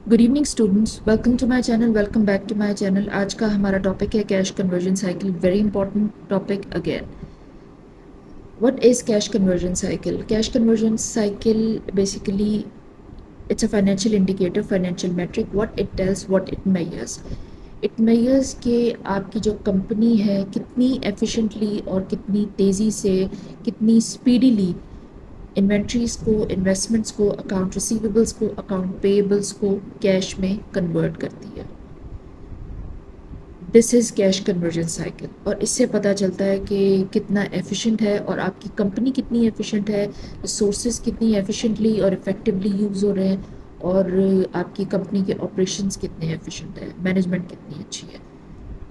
Good evening students, welcome to my channel, welcome back to my channel. आज का हमारा topic है cash conversion cycle, very important topic again. What is cash conversion cycle? Cash conversion cycle basically it's a financial indicator, financial metric. What it tells, what it measures, it measures कि आपकी जो company है कितनी efficiently और कितनी तेज़ी से, कितनी स्पीडीली इन्वेंट्रीज को, इन्वेस्टमेंट्स को, अकाउंट रिसीवेबल्स को, अकाउंट पेएबल्स को कैश में कन्वर्ट करती है। This is cash conversion cycle. और इससे पता चलता है कि कितना एफिशिएंट है और आपकी कंपनी कितनी एफिशिएंट है, रिसोर्सेज कितनी एफिशिएंटली और इफ़ेक्टिवली यूज़ हो रहे हैं, और आपकी कंपनी के ऑपरेशंस कितने एफिशिएंट है, मैनेजमेंट कितनी अच्छी है।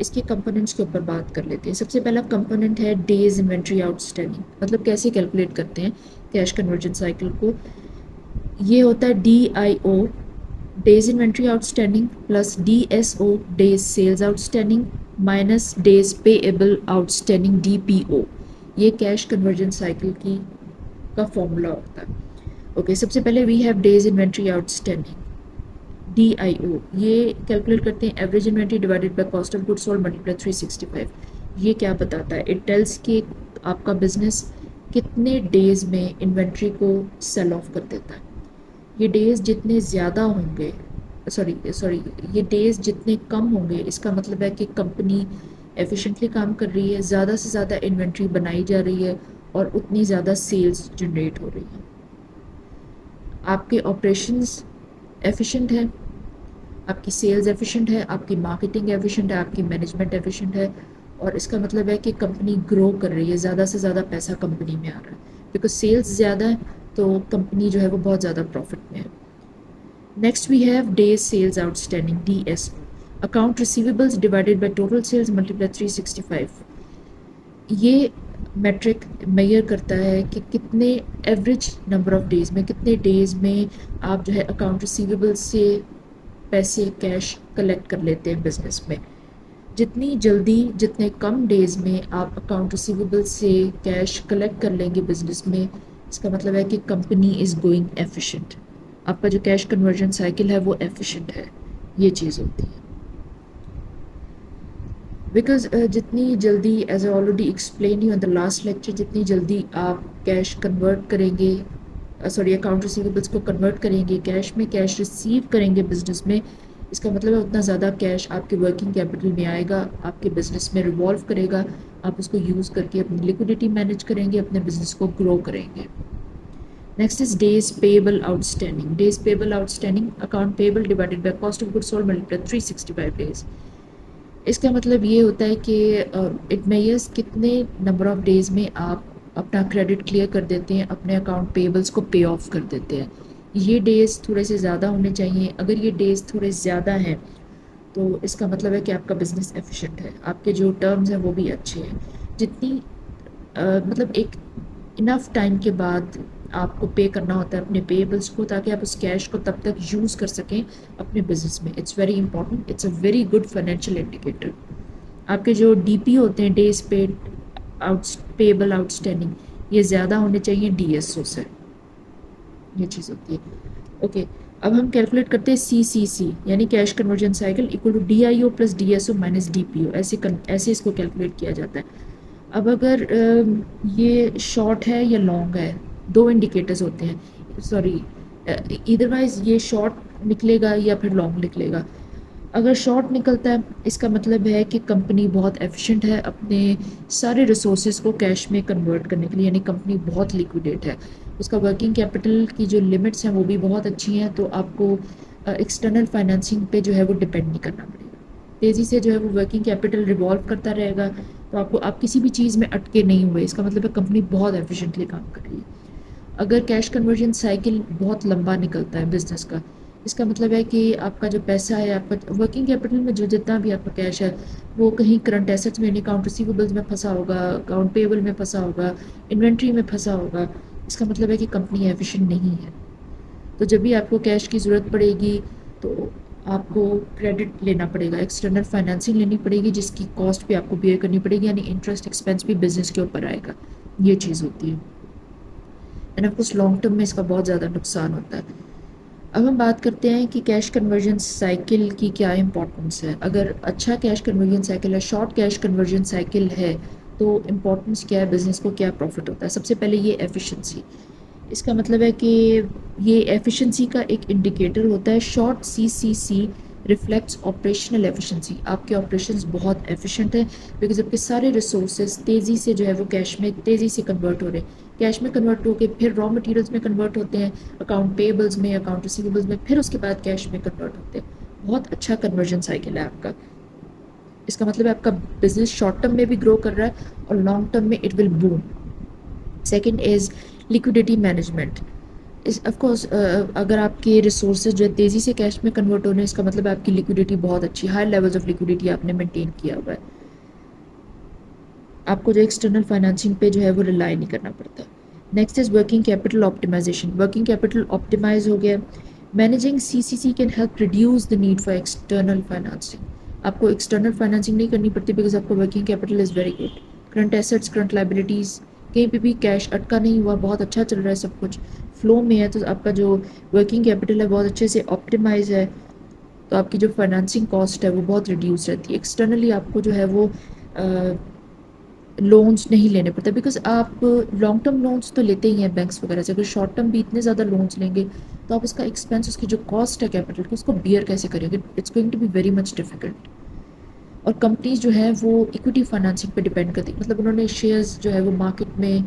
इसके कंपोनेंट्स के ऊपर बात कर लेते हैं। सबसे पहला कंपोनेंट है डेज इन्वेंट्री आउटस्टैंडिंग। मतलब कैसे कैलकुलेट करते हैं कैश कन्वर्जन साइकिल को। ये होता है DIO, days inventory outstanding, plus DSO, days sales outstanding, minus days payable outstanding, DPO। ये कैश कन्वर्जन साइकिल की का फॉर्मूला होता है। ओके, सबसे पहले we have days inventory outstanding, DIO। ये कैलकुलेट करते हैं average inventory divided by cost of goods sold multiply 365। ये क्या बताता है? इट टेल्स कि आपका बिजनेस कितने डेज में इन्वेंट्री को सेल ऑफ कर देता है। ये डेज जितने ज़्यादा होंगे, सॉरी ये डेज जितने कम होंगे, इसका मतलब है कि कंपनी एफिशिएंटली काम कर रही है, ज़्यादा से ज़्यादा इन्वेंट्री बनाई जा रही है और उतनी ज़्यादा सेल्स जनरेट हो रही है। आपके ऑपरेशंस एफिशिएंट है, आपकी सेल्स एफिशिएंट है, आपकी मार्केटिंग एफिशिएंट है, आपकी मैनेजमेंट एफिशिएंट है, और इसका मतलब है कि कंपनी ग्रो कर रही है, ज़्यादा से ज़्यादा पैसा कंपनी में आ रहा है, बिकॉज सेल्स ज़्यादा है तो कंपनी जो है वो बहुत ज़्यादा प्रॉफिट में है। Next we have days sales outstanding, DSO, account receivables divided by total sales multiply 365। ये मेट्रिक मेजर करता है कि कितने एवरेज नंबर ऑफ डेज में, कितने डेज में आप जो है अकाउंट रिसीवेबल्स से पैसे कैश कलेक्ट कर लेते हैं बिजनेस में। जितनी जल्दी, जितने कम डेज में आप अकाउंट रिसीवेबल से कैश कलेक्ट कर लेंगे बिजनेस में, इसका मतलब है कि कंपनी इज़ गोइंग एफिशिएंट। आपका जो कैश कन्वर्जन साइकिल है वो एफिशिएंट है, ये चीज़ होती है। बिकॉज जितनी जल्दी, as I already explain you in the last lecture, जितनी जल्दी आप कैश कन्वर्ट करेंगे, अकाउंट रिसीवेबल्स को कन्वर्ट करेंगे कैश में, कैश रिसीव करेंगे बिजनेस में, इसका मतलब है उतना ज़्यादा कैश आपके वर्किंग कैपिटल में आएगा, आपके बिजनेस में रिवॉल्व करेगा, आप उसको यूज़ करके अपनी लिक्विडिटी मैनेज करेंगे, अपने बिजनेस को ग्रो करेंगे। Next is days payable outstanding. Days payable outstanding, account payable divided by cost of goods sold multiply 365 days. इसका मतलब ये होता है कि इट मेजर्स कितने नंबर ऑफ डेज में आप अपना क्रेडिट क्लियर कर देते हैं, अपने अकाउंट पेएबल्स को पे ऑफ कर देते हैं। ये डेज़ थोड़े से ज़्यादा होने चाहिए। अगर ये डेज़ थोड़े ज़्यादा हैं तो इसका मतलब है कि आपका बिज़नेस एफिशिएंट है, आपके जो टर्म्स हैं वो भी अच्छे हैं। जितनी मतलब एक इनफ टाइम के बाद आपको पे करना होता है अपने पेएबल्स को, ताकि आप उस कैश को तब तक यूज़ कर सकें अपने बिजनेस में। It's very important, it's a very good financial indicator. आपके जो DP होते हैं, डेज पेड पेएबल आउटस्टैंडिंग, ये ज़्यादा होने चाहिए DSO से, ये चीज़ होती है। ओके, अब हम कैलकुलेट करते हैं CCC, यानी cash conversion cycle equal to DIO plus DSO minus DPO। ऐसे इसको कैलकुलेट किया जाता है। अब अगर ये शॉर्ट है या लॉन्ग है, दो इंडिकेटर्स होते हैं, सॉरी इधरवाइज ये शॉर्ट निकलेगा या फिर लॉन्ग निकलेगा। अगर शॉर्ट निकलता है, इसका मतलब है कि कंपनी बहुत एफिशिएंट है अपने सारे रिसोर्सेज को कैश में कन्वर्ट करने के लिए, यानी कंपनी बहुत लिक्विडेट है, उसका वर्किंग कैपिटल की जो लिमिट्स हैं वो भी बहुत अच्छी हैं, तो आपको एक्सटर्नल फाइनेंसिंग पे जो है वो डिपेंड नहीं करना पड़ेगा। तेज़ी से जो है वो वर्किंग कैपिटल रिवॉल्व करता रहेगा, तो आप किसी भी चीज़ में अटके नहीं हुए, इसका मतलब है कंपनी बहुत एफिशिएंटली काम कर रही है। अगर कैश कन्वर्जन साइकिल बहुत लंबा निकलता है बिजनेस का, इसका मतलब है कि आपका जो पैसा है, आपका वर्किंग कैपिटल में जो जितना भी आपका कैश है वो कहीं करंट एसेट्स में, अकाउंट रिसीवेबल्स में फंसा होगा, अकाउंट पेएबल में फंसा होगा, इन्वेंट्री में फंसा होगा। इसका मतलब है कि कंपनी एफिशिएंट नहीं है। तो जब भी आपको कैश की ज़रूरत पड़ेगी तो आपको क्रेडिट लेना पड़ेगा, एक्सटर्नल फाइनेंसिंग लेनी पड़ेगी, जिसकी कॉस्ट भी आपको बेयर करनी पड़ेगी, यानी इंटरेस्ट एक्सपेंस भी बिजनेस के ऊपर आएगा। ये चीज़ होती है, end of course long term में इसका बहुत ज़्यादा नुकसान होता है। اب ہم بات کرتے ہیں کہ کیش کنورژن سائیکل کی کیا امپورٹنس ہے. اگر اچھا کیش کنورژن سائیکل ہے، شارٹ کیش کنورژن سائیکل ہے، تو امپورٹنس کیا ہے، بزنس کو کیا پروفٹ ہوتا ہے. سب سے پہلے یہ ایفیشنسی. اس کا مطلب ہے کہ یہ ایفیشنسی کا ایک انڈیکیٹر ہوتا ہے. Short CCC reflects operational efficiency. آپ کے آپریشنز بہت ایفیشینٹ ہیں بیکاز آپ کے سارے ریسورسز تیزی سے جو ہے وہ کیش میں تیزی سے کنورٹ ہو رہے ہیں. کیش میں کنورٹ ہو کے پھر را مٹیریلز میں کنورٹ ہوتے ہیں، اکاؤنٹ پیبلز میں، اکاؤنٹ ریسیویبلز میں، پھر اس کے بعد کیش میں کنورٹ ہوتے ہیں. بہت اچھا کنورژن سائیکل ہے آپ کا. اس کا مطلب ہے آپ کا بزنس شارٹ ٹرم میں بھی گرو کر رہا ہے اور لانگ ٹرم میں it will boom. Second is liquidity management. Of course اگر آپ کے ریسورسز جو ہے تیزی سے کیش میں کنورٹ ہونے، اس کا مطلب ہے آپ کی لیکوڈیٹی بہت اچھی، ہائی لیولز آف لیکوڈیٹی آپ نے مینٹین کیا ہوا ہے. آپ کو جو ایکسٹرنل فائنانسنگ پہ جو ہے وہ ریلائی نہیں کرنا پڑتا. Next is working capital optimization. Working capital optimize ہو گیا. Managing CCC can help reduce the need for external financing. آپ کو ایکسٹرنل فائنانسنگ نہیں کرنی پڑتی بیکاز آپ کا working capital is very good. Current assets, current liabilities, کہیں پہ بھی کیش اٹکا نہیں ہوا، بہت اچھا چل رہا ہے، سب کچھ فلو میں ہے. تو آپ کا جو ورکنگ کیپٹل ہے بہت اچھے سے آپٹیمائز ہے، تو آپ کی جو فائنانسنگ کاسٹ ہے وہ بہت ریڈیوس رہتی ہے. ایکسٹرنلی آپ کو جو ہے وہ لونز نہیں لینے پڑتے بیکاز آپ لانگ ٹرم لونز تو لیتے ہی ہیں بینکس وغیرہ سے. اگر شارٹ ٹرم بھی اتنے زیادہ لونز لیں گے تو آپ اس کا ایکسپینس، اس کی جو کاسٹ ہے کیپٹل کی، اس کو بیئر کیسے کریں گے. It's going to be very much difficult. اور کمپنیز جو ہیں وہ ایکوٹی فائنانسنگ پہ ڈیپینڈ کرتی، مطلب انہوں نے شیئرز جو ہے وہ مارکیٹ میں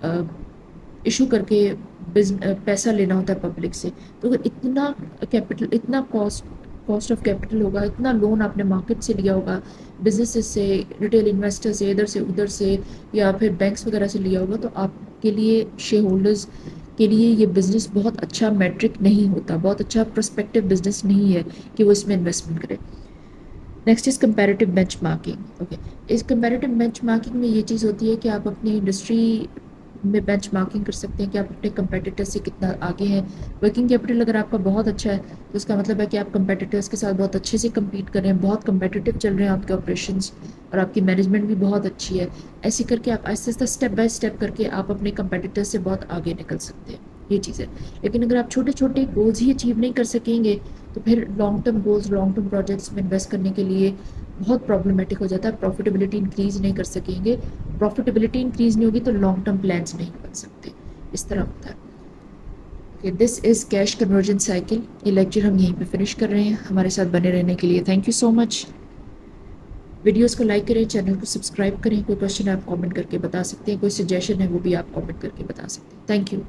ایشو کر کے پیسہ لینا ہوتا ہے پبلک سے. تو اگر اتنا کیپٹل، اتنا کاسٹ آف کیپٹل ہوگا، اتنا لون آپ نے مارکیٹ سے لیا ہوگا، بزنسز سے، ریٹیل انویسٹر سے، ادھر سے یا پھر بینکس وغیرہ سے لیا ہوگا، تو آپ کے لیے شیئر ہولڈرز کے لیے یہ بزنس بہت اچھا میٹرک نہیں ہوتا، بہت اچھا پرسپیکٹیو بزنس نہیں ہے کہ وہ اس میں انویسٹمنٹ کرے. Next is comparative benchmarking. Okay, اس کمپیریٹیو بینچ مارکنگ میں یہ چیز ہوتی ہے کہ آپ اپنی انڈسٹری میں بینچ مارکنگ کر سکتے ہیں کہ آپ اپنے کمپیٹیٹر سے کتنا آگے ہیں. ورکنگ کیپٹل اگر آپ کا بہت اچھا ہے تو اس کا مطلب ہے کہ آپ کمپیٹیٹرس کے ساتھ بہت اچھے سے کمپیٹ کر رہے ہیں، بہت کمپیٹیٹیو چل رہے ہیں آپ کے آپریشنس، اور آپ کی مینجمنٹ بھی بہت اچھی ہے. ایسے کر کے آپ آہستہ آہستہ اسٹیپ بائی اسٹیپ کر کے آپ اپنے کمپیٹیٹر سے بہت آگے نکل سکتے ہیں. یہ چیز ہے. لیکن اگر آپ چھوٹے چھوٹے گولز ہی اچیو نہیں کر سکیں گے تو پھر long term goals, long term projects میں انویسٹ کرنے کے لیے بہت پرابلمٹک ہو جاتا ہے. پروفیٹیبلٹی انکریز نہیں کر سکیں گے. پروفیٹیبلٹی انکریز نہیں ہوگی تو لانگ ٹرم پلانس نہیں بن سکتے. اس طرح ہوتا ہے. دس از کیش کنورژن سائیکل. یہ لیکچر ہم یہیں پہ فنش کر رہے ہیں. ہمارے ساتھ بنے رہنے کے لیے thank you so much. Videos کو لائک کریں، چینل کو سبسکرائب کریں. کوئی کوشچن آپ کامنٹ کر کے بتا سکتے ہیں، کوئی سجیشن ہے وہ بھی آپ کامنٹ کر کے بتا سکتے ہیں. Thank you.